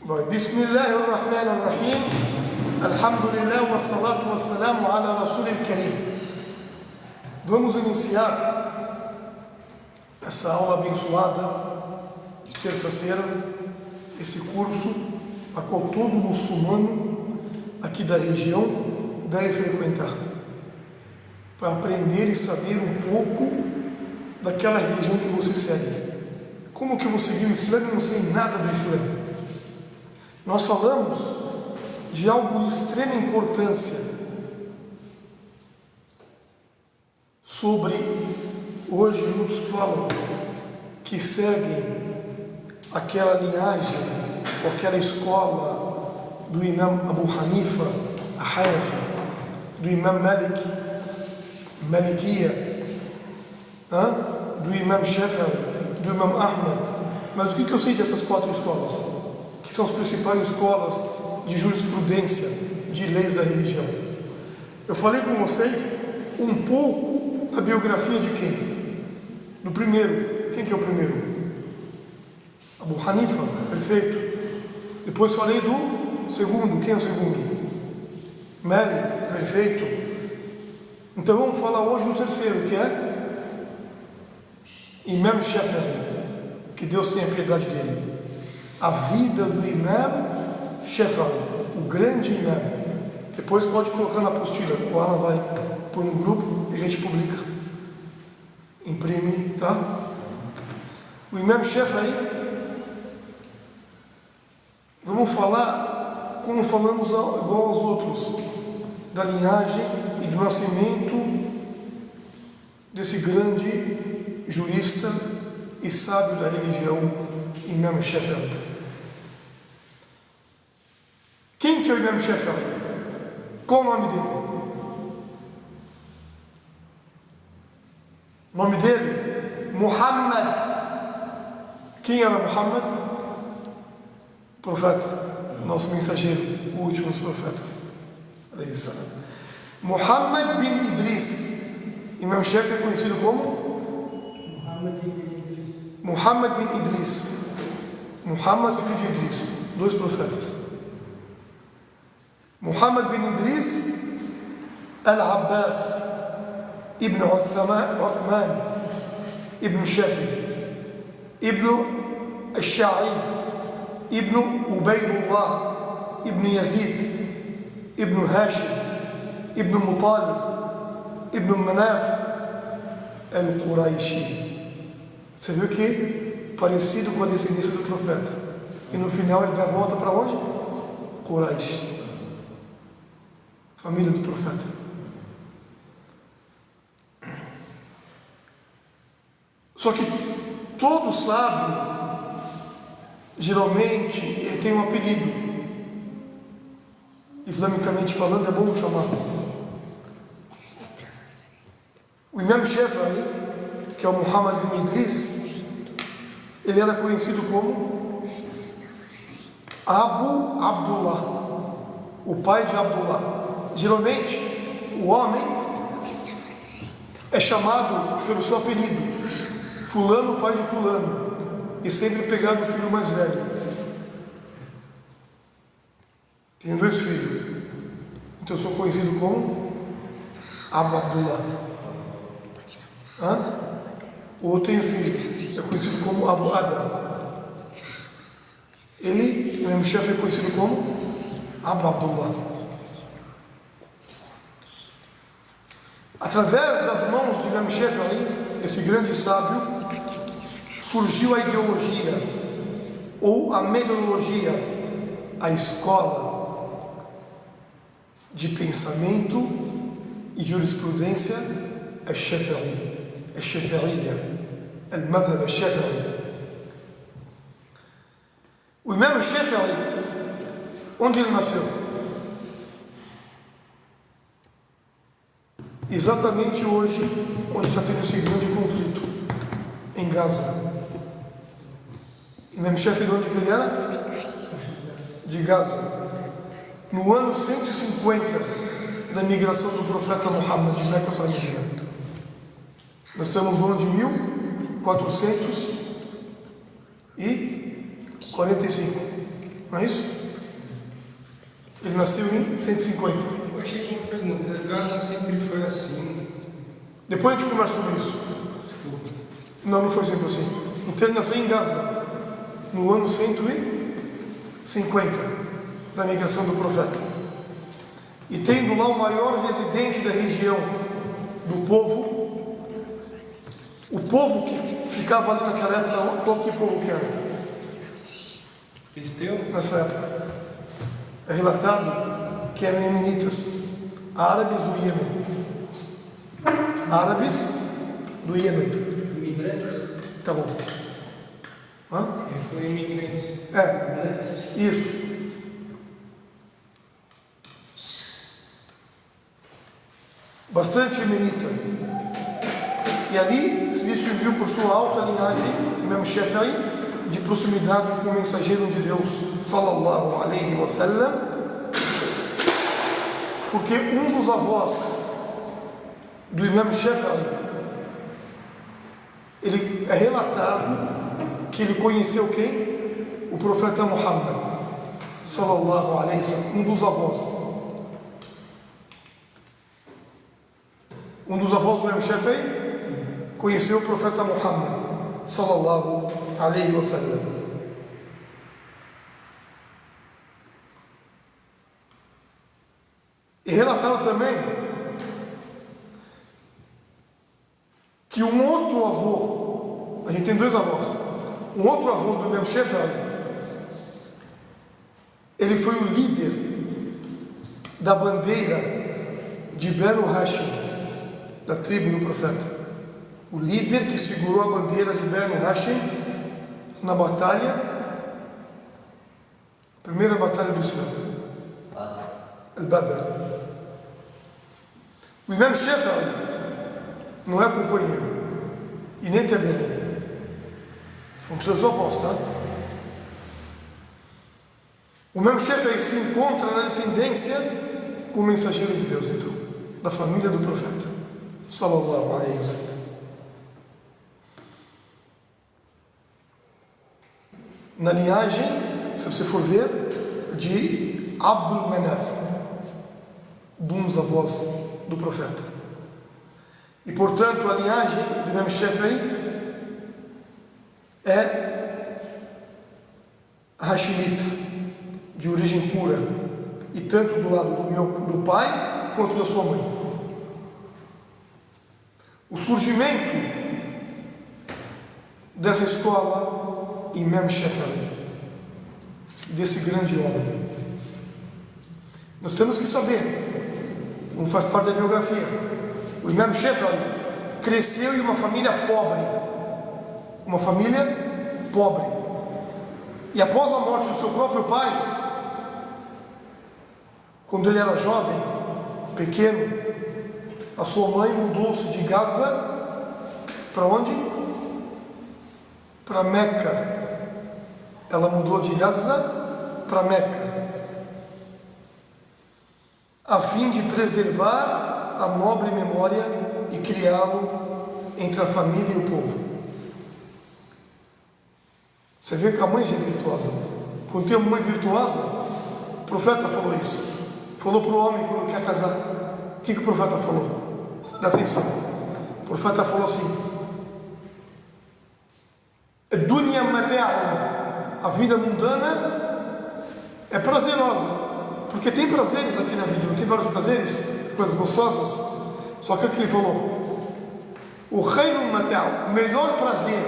Bismillahirrahmanirrahim. Alhamdulillah wa salatu wa salamu ala Rasulil Karim. Vamos iniciar essa aula abençoada de terça-feira, esse curso a qual todo muçulmano aqui da região deve frequentar, para aprender e saber um pouco daquela religião que você segue. Como que eu vou seguir o Islã e não sei nada do Islã? Nós falamos de algo de extrema importância sobre, hoje muitos falam que seguem aquela linhagem, ou aquela escola do Imam Abu Hanifa, a Hanafi, do Imam Malik, Malikiya, do Imam Shafi'i, do Imam Ahmad. Mas o que eu sei dessas quatro escolas? Que são as principais escolas de jurisprudência, de leis da religião. Eu falei com vocês um pouco da biografia de quem? Do primeiro. Quem que é o primeiro? Abu Hanifa, perfeito. Depois falei do segundo. Quem é o segundo? Malik, perfeito. Então vamos falar hoje do terceiro, que é Imam Shafi'i, que Deus tenha piedade dele. A vida do Imam Shafi'i, o grande Imam. Depois pode colocar na apostila, o Alan vai pôr no grupo e a gente publica, imprime, tá? O Imam Shafi'i, vamos falar como falamos igual aos outros, da linhagem e do nascimento desse grande jurista e sábio da religião, Imam Shafi'i. Quem que é o Imam Shafi'i? Qual o nome dele? O nome dele? Muhammad. Quem era Muhammad? Profeta, nosso mensageiro, o último dos profetas. Muhammad bin Idris. Imam Shafi'i é conhecido como? Muhammad bin Idris. Muhammad, filho de Idris, dois profetas. Muhammad bin Idris al-Abbas ibn Uthman ibn Shafi'i ibn al-Sha'id ibn Ubaydullah ibn Yazid ibn Hashim ibn Mutalib ibn Manaf al-Quraishi. Você viu que parecido com a descendência do profeta. E no final ele dá a volta para onde? Quraish. Família do profeta. Só que todo sábio, geralmente, ele tem um apelido. Islamicamente falando, é bom chamar. O Imam Shafi'i, que é o Muhammad bin Idris, ele era conhecido como Abu Abdullah, o pai de Abdullah. Geralmente, o homem é chamado pelo seu apelido, fulano, pai de fulano, e sempre pegado o filho mais velho. Tenho dois filhos, então eu sou conhecido como Abu Abdullah. O outro tem um filho, é conhecido como Abu Adam. Ele, o meu chefe, é conhecido como Abu Abdullah. Através das mãos de Imam Shafi'i, esse grande sábio, surgiu a ideologia, ou a metodologia, a escola de pensamento e jurisprudência, a Shafi'i, a Shafi'iyya, al-Madhhab al-Shafi'i. O Imam Shafi'i, onde ele nasceu? Exatamente hoje, onde está tendo esse grande conflito, em Gaza. Imam Shafi'i, de onde que ele era? De Gaza. No ano 150 da migração do profeta Muhammad de Meca para Medina. Nós estamos no ano de 1445. Não é isso? Ele nasceu em 150. Eu achei que uma pergunta, Gaza sempre foi assim. Depois a gente conversa sobre isso. Desculpa. Não foi sempre assim. Então ele nasceu em Gaza, no ano 150 da migração do profeta. E tendo lá o maior residente da região do povo, o povo que ficava ali naquela época, qual que povo que era? Cristão? Nessa época. É relatado que eram iemenitas, árabes do Iêmen. Árabes do Iêmen. Imigrantes? Tá bom. Hã? Ele foi imigrante. É, isso. Bastante imenita. E ali se distinguiu por sua alta linhagem, Imam Shafi'i, de proximidade com o mensageiro de Deus, sallallahu alaihi wa sallam, porque um dos avós do Imam Shafi'i, ele é relatado que ele conheceu quem? O profeta Muhammad, sallallahu alaihi wa sallam, um dos avós. Um dos avós do Imam Shafi'i conheceu o profeta Muhammad, sallallahu alaihi wa sallam. E relataram também que um outro avô, a gente tem dois avós, um outro avô do Imam Shafi'i, ele foi o líder da bandeira de Banu Hashim, da tribo do profeta. O líder que segurou a bandeira de Banu Hashim na batalha, primeira batalha do Islã, Al-Badr. O Imam Shafi'i não é companheiro e nem tabelê. São seus avós, tá? O Imam Shafi'i se encontra na descendência com o mensageiro de Deus, então, da família do profeta, sallallahu alaihi wa sallam. Na linhagem, se você for ver, de Abdul Manaf, de um dos avós do profeta. E portanto a linhagem do Imam Shafi'i é Hashimita, de origem pura, e tanto do lado do pai quanto da sua mãe. O surgimento dessa escola Imam Shafi'i, desse grande homem, nós temos que saber, como faz parte da biografia, o Imam Shafi'i cresceu em uma família pobre, e após a morte do seu próprio pai, quando ele era jovem, pequeno, a sua mãe mudou-se de Gaza para onde? Para Meca. Ela mudou de Gaza para Meca, a fim de preservar a nobre memória e criá-lo entre a família e o povo. Você vê que a mãe já é virtuosa. Quando tem uma mãe virtuosa, o profeta falou isso. Falou para o homem quando quer casar. O que o profeta falou? Dá atenção. O profeta falou assim: Dunya mata'un. A vida mundana é prazerosa, porque tem prazeres aqui na vida, não tem vários prazeres, coisas gostosas. Só que ele falou: o khairun mata'un, o melhor prazer,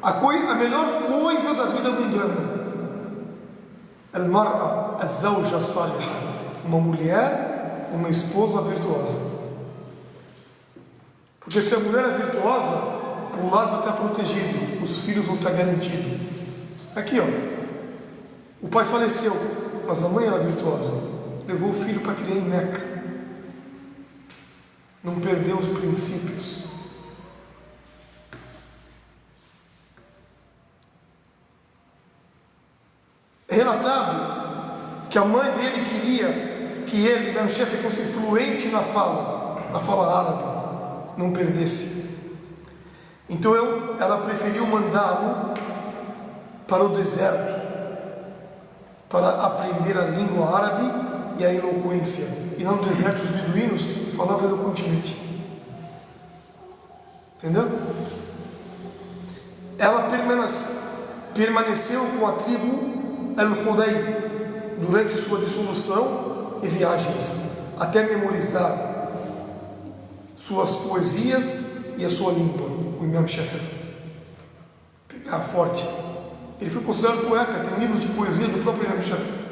a melhor coisa da vida mundana, al-mar'a, az-zawja as-salihah, uma mulher, uma esposa virtuosa. Porque se a mulher é virtuosa, o lar vai estar protegido, os filhos vão estar garantidos. Aqui, ó, o pai faleceu, mas a mãe era virtuosa, levou o filho para criar em Meca, não perdeu os princípios. É relatado que a mãe dele queria que ele, Imam Shafi'i, fosse fluente na fala árabe, não perdesse. Então ela preferiu mandá-lo para o deserto, para aprender a língua árabe e a eloquência. E lá no deserto os beduínos falavam eloquentemente. Entendeu? Ela permaneceu com a tribo Al-Hudayy durante sua dissolução e viagens, até memorizar suas poesias e a sua língua. O Imam Shafi'i. Pegar forte. Ele foi considerado poeta, tem livros de poesia do próprio Imam Shafi'i.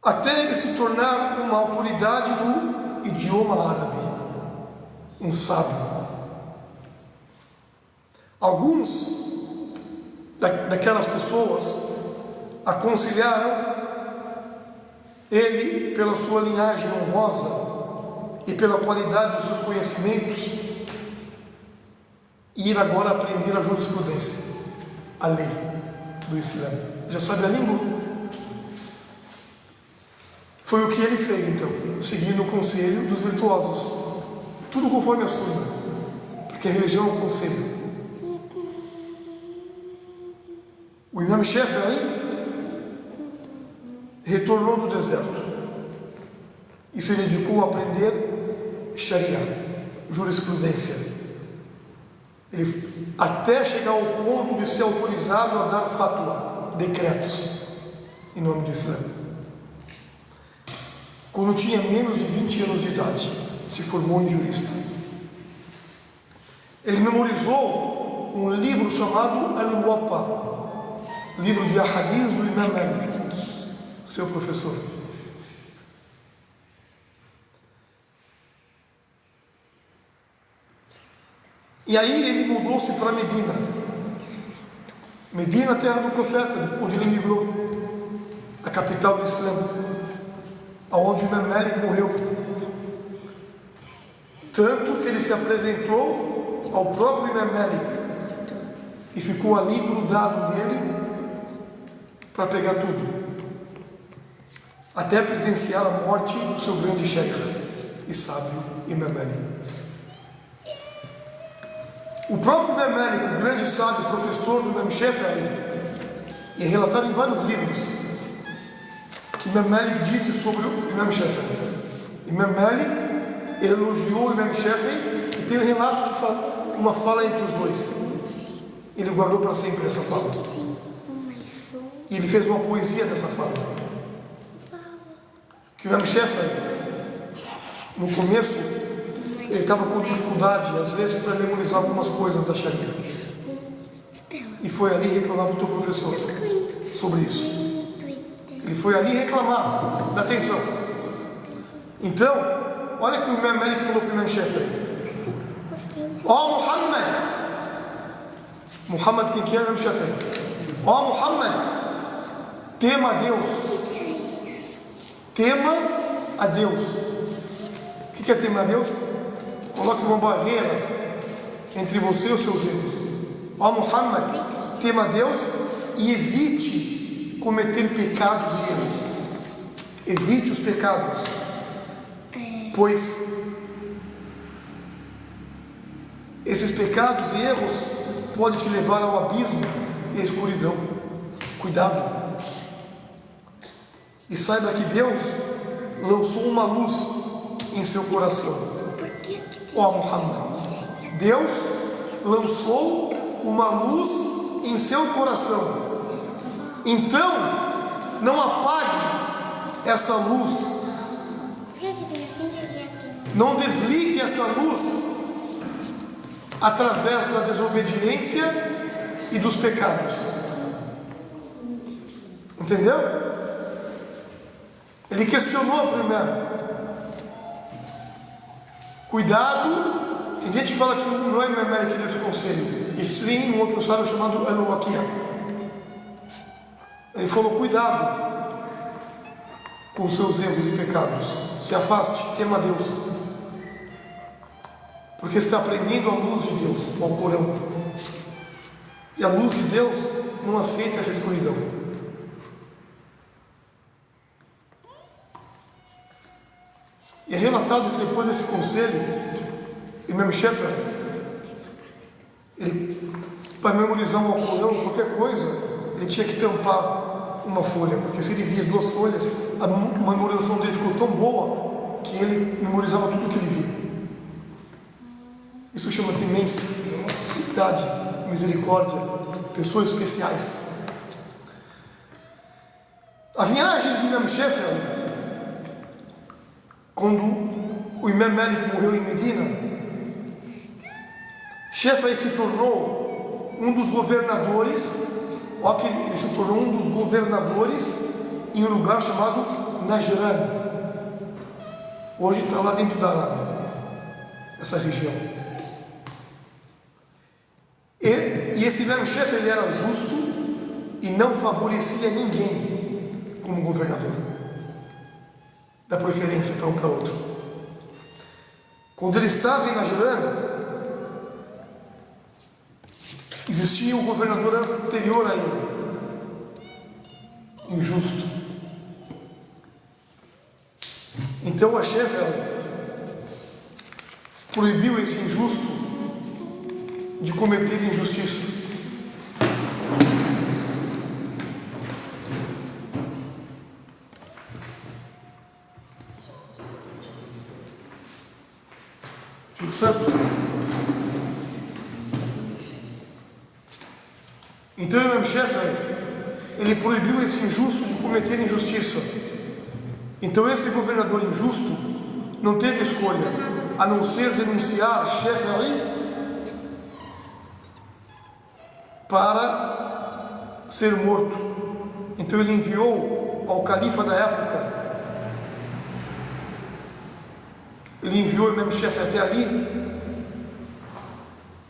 Até ele se tornar uma autoridade no idioma árabe, um sábio. Alguns daquelas pessoas aconselharam ele pela sua linhagem honrosa e pela qualidade dos seus conhecimentos ir agora aprender a jurisprudência, a lei do Islã. Já sabe a língua? Foi o que ele fez então, seguindo o conselho dos virtuosos, tudo conforme a sunna, porque a religião é um conselho. O Imam Shafi'i retornou do deserto e se dedicou a aprender Sharia, jurisprudência. Ele até chegar ao ponto de ser autorizado a dar fatwa, decretos, em nome do Islã. Quando tinha menos de 20 anos de idade, se formou em jurista. Ele memorizou um livro chamado Al-Muwatta, livro de Ahadith do Imam Malik, seu professor. E aí ele mudou-se para Medina. Medina, terra do profeta, onde ele migrou, a capital do Islã, aonde o Imam Malik morreu. Tanto que ele se apresentou ao próprio Imam Malik e ficou ali grudado nele para pegar tudo, até presenciar a morte do seu grande sheikh e sábio Imam Malik. O próprio Imam Malik, o grande sábio, professor do Imam Shafi'i, é relatado em vários livros que Imam Malik disse sobre o Imam Shafi'i. Imam Malik elogiou o Imam Shafi'i e tem um relato que fala, uma fala entre os dois. Ele guardou para sempre essa fala. E ele fez uma poesia dessa fala. Que o Imam Shafi'i, no começo, ele estava com dificuldade, às vezes, para memorizar algumas coisas da Sharia. E foi ali reclamar para o teu professor sobre isso. Ele foi ali reclamar. Dá atenção. Então, olha que o Imam Malik falou para o Imam Shafi'i. Ó Muhammad! Muhammad, quem que é o Imam Shafi'i? Ó Muhammad! Tema a Deus. Tema a Deus. O que é temer a Deus? Coloque uma barreira entre você e os seus erros. Ó Muhammad, tema a Deus e evite cometer pecados e erros. Evite os pecados, pois esses pecados e erros podem te levar ao abismo e à escuridão. Cuidado. E saiba que Deus lançou uma luz em seu coração. Ó Muhammad, Deus lançou uma luz em seu coração. Então, não apague essa luz. Não desligue essa luz através da desobediência e dos pecados. Entendeu? Ele questionou primeiro. Cuidado, tem gente que fala que não é Imam Malik que deu esse conselho, e sim um outro sábio chamado Al-Waqi'. Ele falou: cuidado com seus erros e pecados, se afaste, tema a Deus, porque está aprendendo a luz de Deus, o Alcorão, e a luz de Deus não aceita essa escuridão. E é relatado que depois desse conselho, Imam Shafi'i, ele para memorizar um Alcorão, qualquer coisa, ele tinha que tampar uma folha, porque se ele via 2 folhas, a memorização dele ficou tão boa que ele memorizava tudo que ele via. Isso chama temência, piedade, misericórdia, pessoas especiais. A viagem do Imam Shafi'i, quando o Imam Malik morreu em Medina, Shafi'i se tornou um dos governadores, ele se tornou um dos governadores em um lugar chamado Najran. Hoje está lá dentro da Arábia, essa região. E esse Imam Shafi'i, ele era justo e não favorecia ninguém como governador. Dá preferência para um para outro. Quando ele estava em Najran, existia um governador anterior a ele, injusto. Então a Shafi'i proibiu esse injusto de cometer injustiça. Tudo certo? Então o Imam Shafi'i, ele proibiu esse injusto de cometer injustiça. Então esse governador injusto não teve escolha a não ser denunciar Shafi'i para ser morto. Então ele enviou ao califa da época, ele enviou o Imam Shafi'i até ali,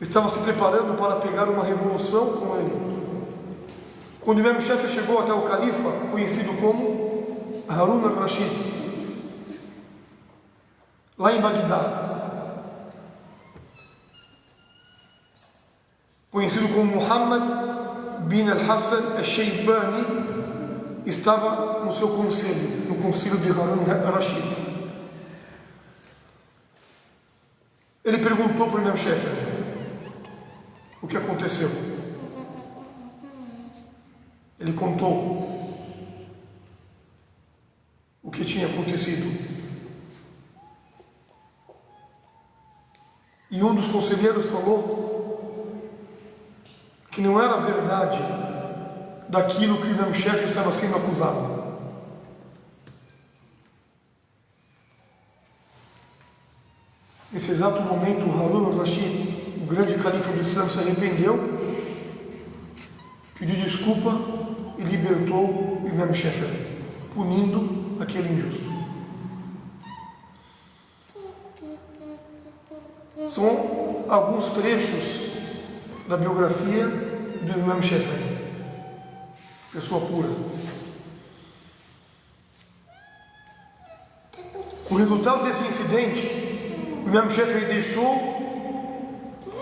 estava se preparando para pegar uma revolução com ele. Quando o Imam Shafi'i chegou até o califa, conhecido como Harun al-Rashid, lá em Bagdá, conhecido como Muhammad bin al-Hassan al-Shaybani, estava no seu conselho, no conselho de Harun al-Rashid. Ele perguntou para o Imam Shafi'i o que aconteceu. Ele contou o que tinha acontecido. E um dos conselheiros falou que não era verdade daquilo que o Imam Shafi'i estava sendo acusado. Nesse exato momento, Harun al-Rashid, o grande califa do Islã, se arrependeu, pediu desculpa e libertou o Imam Shafi'i, punindo aquele injusto. São alguns trechos da biografia do Imam Shafi'i, pessoa pura. Com o resultado desse incidente, o Imam Shafi'i deixou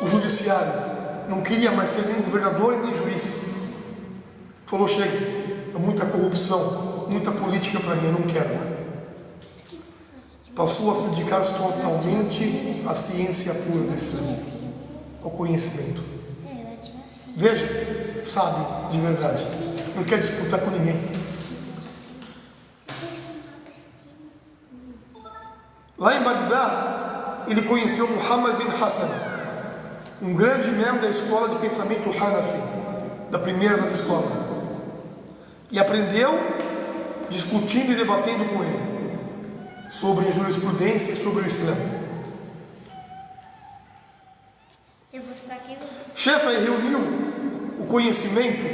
o judiciário, não queria mais ser nem governador nem juiz. Falou: chega, é muita corrupção, muita política para mim, eu não quero. Passou a se dedicar totalmente à ciência pura do Islã, ao conhecimento. Veja, sabe de verdade, não quer disputar com ninguém. Lá em Bagdá, ele conheceu Muhammad bin Hassan, um grande membro da escola de pensamento Hanafi, da primeira das escolas, e aprendeu discutindo e debatendo com ele sobre a jurisprudência e sobre o Islã. Shafi'i reuniu o conhecimento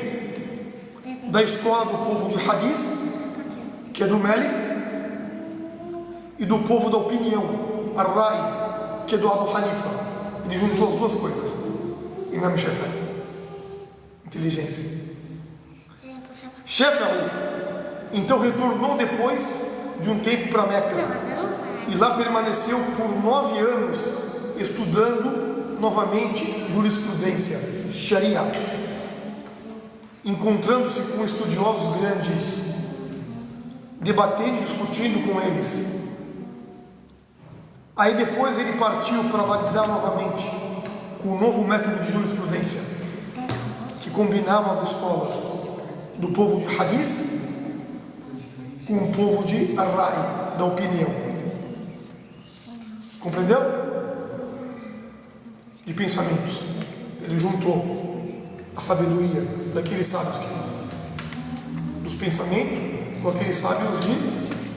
da escola do povo de Hadith, que é do Malik, e do povo da opinião, Ar-Rai, que é do Abu Hanifa. Ele juntou as duas coisas. Imam Shafi'i, inteligência. Shafi'i então retornou depois de um tempo para Meca, e lá permaneceu por 9 anos estudando novamente jurisprudência, Sharia, encontrando-se com estudiosos grandes, debatendo e discutindo com eles. Aí depois ele partiu para Bagdá novamente, com um novo método de jurisprudência. combinavam as escolas do povo de Hadith com o povo de Ar-Ra'i, da opinião. Compreendeu? De pensamentos. Ele juntou a sabedoria daqueles sábios dos pensamentos com aqueles sábios de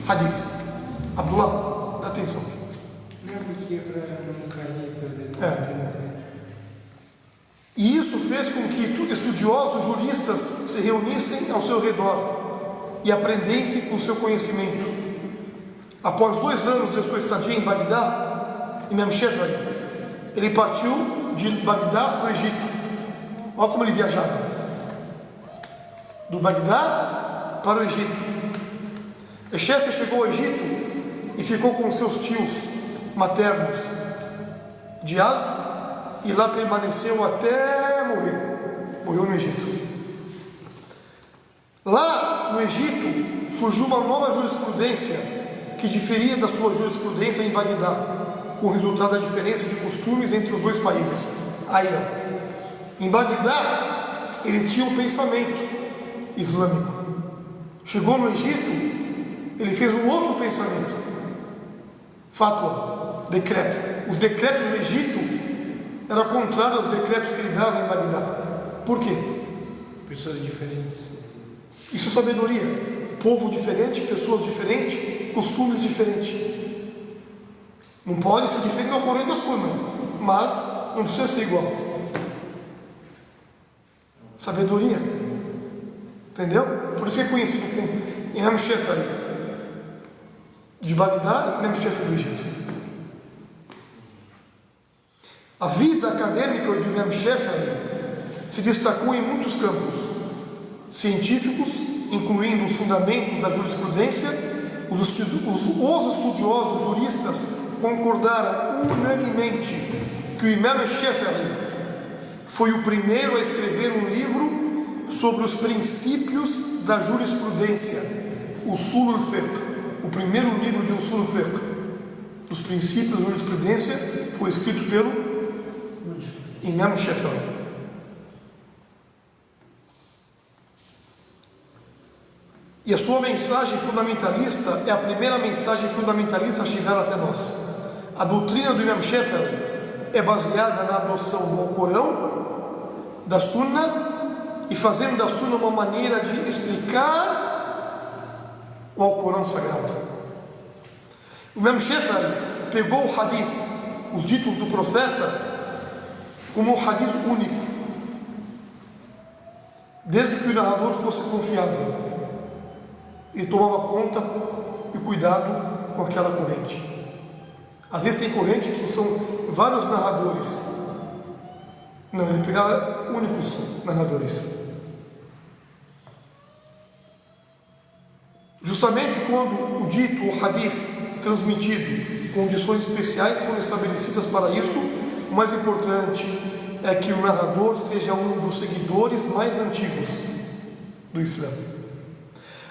Hadith. Abdullah, dá atenção. Não, porque é para não cair, para não cair. E isso fez com que estudiosos, juristas se reunissem ao seu redor e aprendessem com o seu conhecimento. Após 2 anos de sua estadia em Bagdá, Imam Shafi'i, ele partiu de Bagdá para o Egito. Olha como ele viajava. Do Bagdá para o Egito. O Shafi'i chegou ao Egito e ficou com seus tios maternos de Yazd e lá permaneceu até morrer. Morreu no Egito. Lá no Egito surgiu uma nova jurisprudência que diferia da sua jurisprudência em Bagdá, com o resultado da diferença de costumes entre os 2 países. Aí, em Bagdá, ele tinha um pensamento islâmico. Chegou no Egito, ele fez um outro pensamento. Fatwa, decreto. Os decretos do Egito eram contrários aos decretos que ele dava em Bagdá. Por quê? Pessoas diferentes. Isso é sabedoria. Povo diferente, pessoas diferentes, costumes diferentes. Não pode ser diferente do Corão da Sunna, mas não precisa ser igual. Sabedoria. Entendeu? Por isso é conhecido como Imam Shafi'i de Bagdá e Imam Shafi'i do Egito. A vida acadêmica do Imam Shafi'i se destacou em muitos campos científicos, incluindo os fundamentos da jurisprudência. Os estudiosos juristas concordaram unanimemente que o Imam Shafi'i foi o primeiro a escrever um livro sobre os princípios da jurisprudência, Usul al-Fiqh. O primeiro livro de Usul al-Fiqh, dos princípios da jurisprudência, foi escrito pelo Imam Shafi'i. E a sua mensagem fundamentalista é a primeira mensagem fundamentalista a chegar até nós. A doutrina do Imam Shafi'i é baseada na adoção do Alcorão, da Sunna, e fazendo da Sunna uma maneira de explicar o Alcorão Sagrado. O Imam Shafi'i pegou o Hadith, os ditos do profeta, como um Hadith único, desde que o narrador fosse confiável. Ele tomava conta e cuidado com aquela corrente. Às vezes tem corrente que são vários narradores. Não, ele pegava únicos narradores. Justamente quando o dito, o hadith transmitido, condições especiais foram estabelecidas para isso, o mais importante é que o narrador seja um dos seguidores mais antigos do Islã.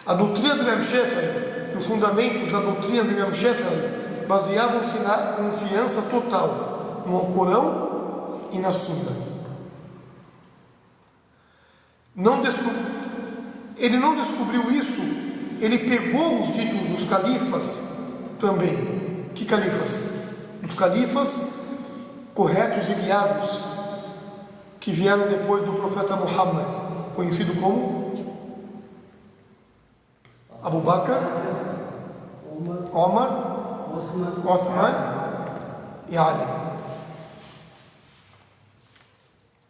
A doutrina do Imam Shafi'i, os fundamentos da doutrina do Imam Shafi'i baseavam-se na confiança total no Alcorão e na Sunna. Ele não descobriu isso, ele pegou os ditos dos califas também. Que califas? Os califas corretos e guiados que vieram depois do profeta Muhammad, conhecido como Abu Bakr, Omar, Uthman e Ali.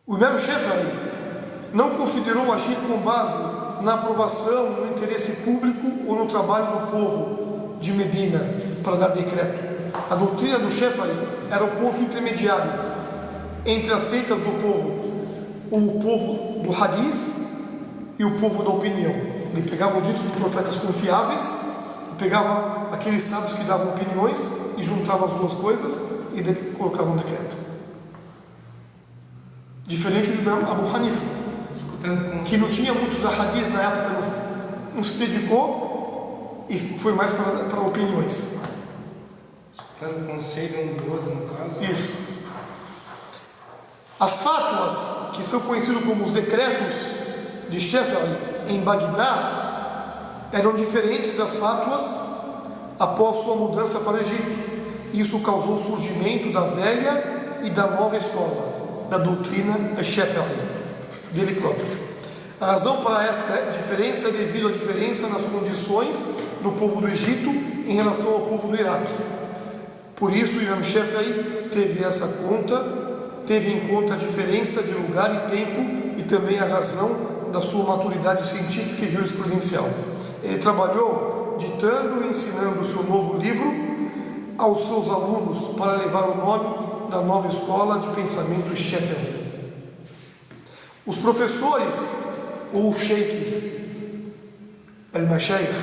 O Imam Shafi'i não considerou agir com base na aprovação, no interesse público ou no trabalho do povo de Medina para dar decreto. A doutrina do Shafi'i era o ponto intermediário entre as seitas do povo, o povo do Hadith e o povo da opinião. Ele pegava os ditos de profetas confiáveis, e pegava aqueles sábios que davam opiniões e juntava as duas coisas e colocava um decreto. Diferente do Imam Abu Hanifa, que não tinha muitos ahadis na época, não se dedicou e foi mais para opiniões. Escutando o conselho um do outro, no caso. Isso. As fatwas que são conhecidos como os decretos de Shafi'i em Bagdá, eram diferentes das fátuas após sua mudança para o Egito. Isso causou o surgimento da velha e da nova escola, da doutrina Shafi'i, dele próprio. A razão para esta diferença é devido à diferença nas condições do povo do Egito em relação ao povo do Iraque. Por isso, o Imam Shafi'i teve em conta a diferença de lugar e tempo e também a razão da sua maturidade científica e jurisprudencial. Ele trabalhou ditando e ensinando o seu novo livro aos seus alunos para levar o nome da nova escola de pensamento Shafi'i. Os professores ou sheikhs, al-mashayikh,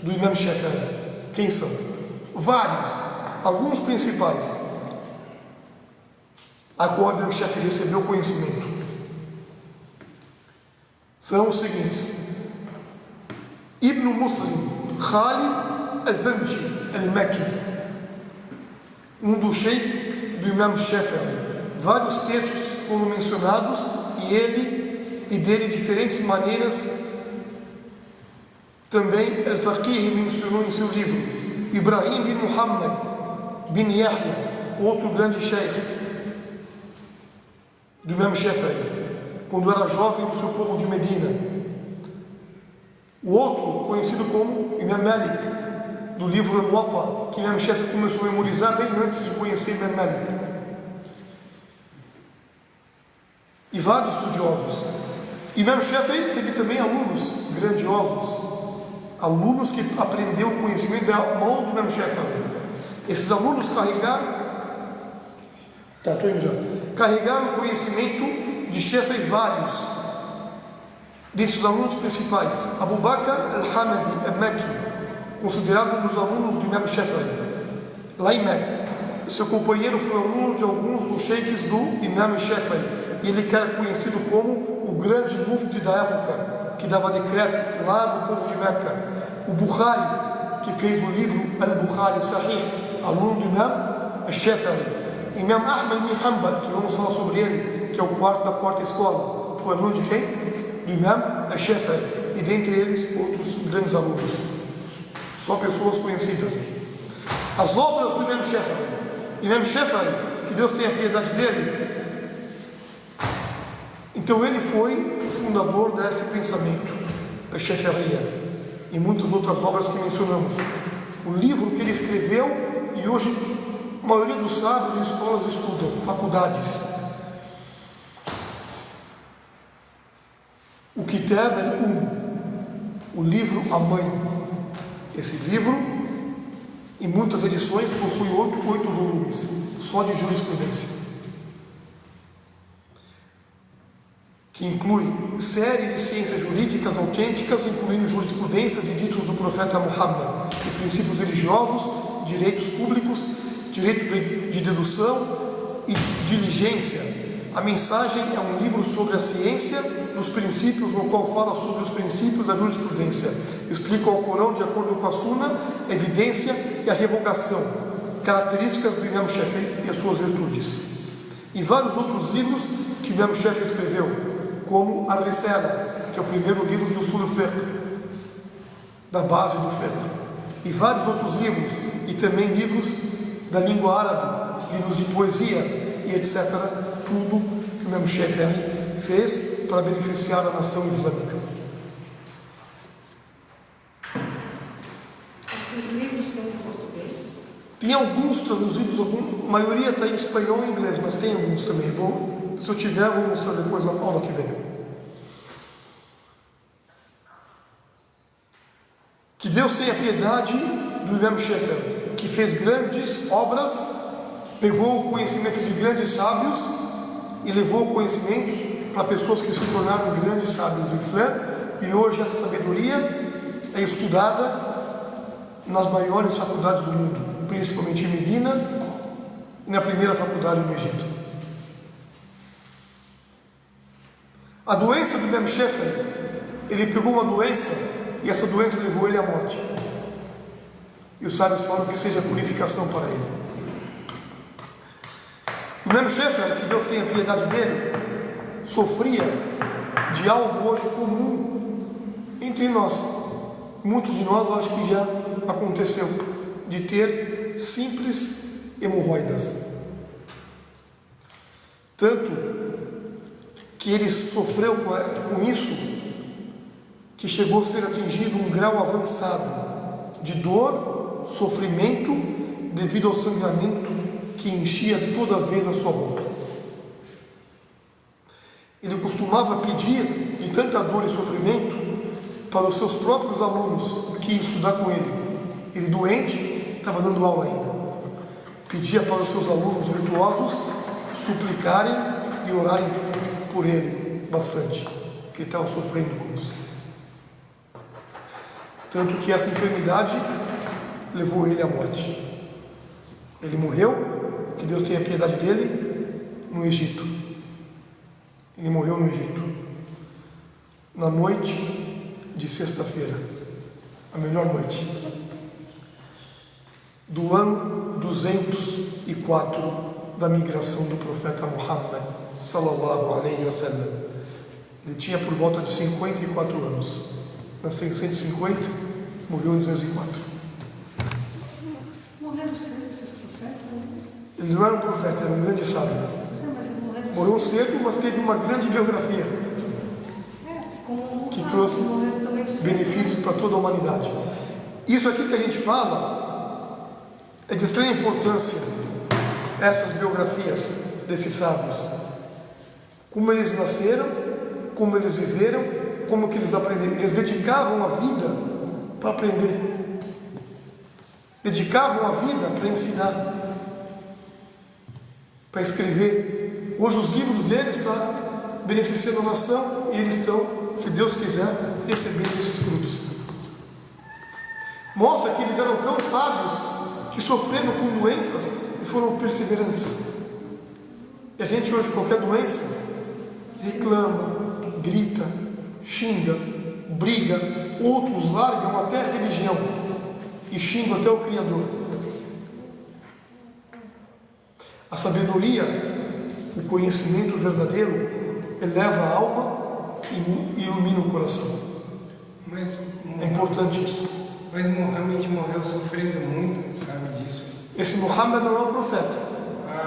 do Imam Shafi'i, quem são? Vários, alguns principais, a qual o Imam Shafi'i recebeu conhecimento. São os seguintes: Ibn Muslim Khalid al-Zanji al-Makki, um dos sheikh do Imam Shafi'i. Vários textos foram mencionados e dele diferentes maneiras. Também Al-Faqih mencionou em seu livro. Ibrahim bin Muhammad bin Yahya, outro grande sheikh do Imam Shafi'i, quando era jovem do seu povo de Medina. O outro, conhecido como Imam Malik, do livro Al-Muwatta, que Imam Shafi'i começou a memorizar bem antes de conhecer Imam Malik. E vários estudiosos. Imam Shafi'i teve também alunos grandiosos, alunos que aprendeu o conhecimento da mão do Imam Shafi'i. Esses alunos carregaram o conhecimento de Shafi'i vários. Desses alunos principais, Abu Bakr al-Hamadi al-Makki, considerado um dos alunos do Imam Shafi'i, lá em Meca. Seu companheiro foi aluno de alguns dos sheikhs do Imam Shafi'i, e ele era conhecido como o grande mufti da época, que dava decreto lá do povo de Meca. O Bukhari, que fez o livro Al-Bukhari Sahih, aluno do Imam Shafi'i. Imam Ahmad bin Hanbal, que vamos falar sobre ele, que é o quarto da quarta escola, foi aluno de quem? Do Imam Shafi'i, e dentre eles outros grandes alunos, só pessoas conhecidas. As obras do Imam Shafi'i, que Deus tenha piedade dele. Então ele foi o fundador desse pensamento, a Shafi'iyya, e muitas outras obras que mencionamos. O livro que ele escreveu, e hoje a maioria dos sábios em escolas estudam, faculdades. O Kitab o livro A Mãe. Esse livro, em muitas edições, possui 8 volumes, só de jurisprudência, que inclui série de ciências jurídicas autênticas, incluindo jurisprudência de ditos do profeta Muhammad, de princípios religiosos, direitos públicos, direito de dedução e diligência. A mensagem é um livro sobre a ciência dos princípios, no qual fala sobre os princípios da jurisprudência. Explica o Corão de acordo com a Sunna, a evidência e a revogação, características do Imam Shafi'i e as suas virtudes. E vários outros livros que o Imam Shafi'i escreveu, como Al-Risala, que é o primeiro livro de Usul al-Fiqh, da base do fiqh, e vários outros livros, e também livros da língua árabe, livros de poesia e etc. Tudo que o Imam Shafi'i fez para beneficiar a nação islâmica. Esses livros estão em português? Tem alguns traduzidos, a maioria está em espanhol e inglês, mas tem alguns também. Se eu tiver, vou mostrar depois na aula que vem. Que Deus tenha piedade do Imam Shafi'i, que fez grandes obras, pegou o conhecimento de grandes sábios e levou o conhecimento para pessoas que se tornaram grandes sábios do Islã, e hoje essa sabedoria é estudada nas maiores faculdades do mundo, principalmente em Medina e na primeira faculdade no Egito. A doença do Imam Shafi'i, ele pegou uma doença e essa doença levou ele à morte. E os sábios falam que seja purificação para ele. O Imam Shafi'i, que Deus tenha piedade dele, sofria de algo hoje comum entre nós. Muitos de nós, eu acho que já aconteceu, de ter simples hemorroidas. Tanto que ele sofreu com isso, que chegou a ser atingido um grau avançado de dor, sofrimento, devido ao sangramento que enchia toda vez a sua boca. Ele costumava pedir, de tanta dor e sofrimento, para os seus próprios alunos que iam estudar com ele. Ele doente, estava dando aula ainda. Pedia para os seus alunos virtuosos suplicarem e orarem por ele bastante, que ele estava sofrendo com isso. Tanto que essa enfermidade levou ele à morte. Ele morreu, que Deus tenha piedade dele, no Egito. Ele morreu no Egito, na noite de sexta-feira, a melhor noite, do ano 204 da migração do profeta Muhammad, sallallahu alaihi wasallam. Ele tinha por volta de 54 anos. Nasceu em 150, morreu em 204. Morreram cedo esses profetas? Ele não era um profeta, era um grande sábio. Morreu cedo, mas teve uma grande biografia que trouxe benefícios para toda a humanidade. Isso aqui que a gente fala é de extrema importância, essas biografias desses sábios. Como eles nasceram, como eles viveram, como que eles aprenderam. Eles dedicavam a vida para aprender, dedicavam a vida para ensinar, para escrever. Hoje os livros deles estão beneficiando a nação e eles estão, se Deus quiser, recebendo esses frutos. Mostra que eles eram tão sábios que sofreram com doenças e foram perseverantes. E a gente hoje, qualquer doença, reclama, grita, xinga, briga, outros largam até a religião e xingam até o Criador. A sabedoria, o conhecimento verdadeiro, eleva a alma e ilumina o coração. É importante isso. Mas Muhammad morreu sofrendo muito, sabe disso? Esse Muhammad não é um profeta.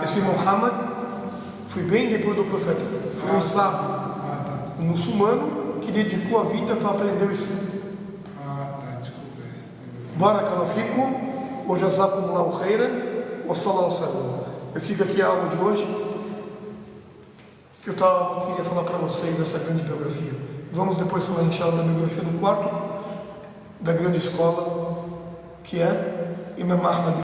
Esse Muhammad foi bem depois do profeta. Foi um sábio, um muçulmano que dedicou a vida para aprender o Islã. Desculpa. Barakallahu fikum, wa jazakumullahu khairan, wa sallallahu alaihi wasallam. Eu fico aqui a aula de hoje, que eu queria falar para vocês dessa grande biografia. Vamos depois falar, inshallah, da biografia do quarto da grande escola, que é Imam Ahmad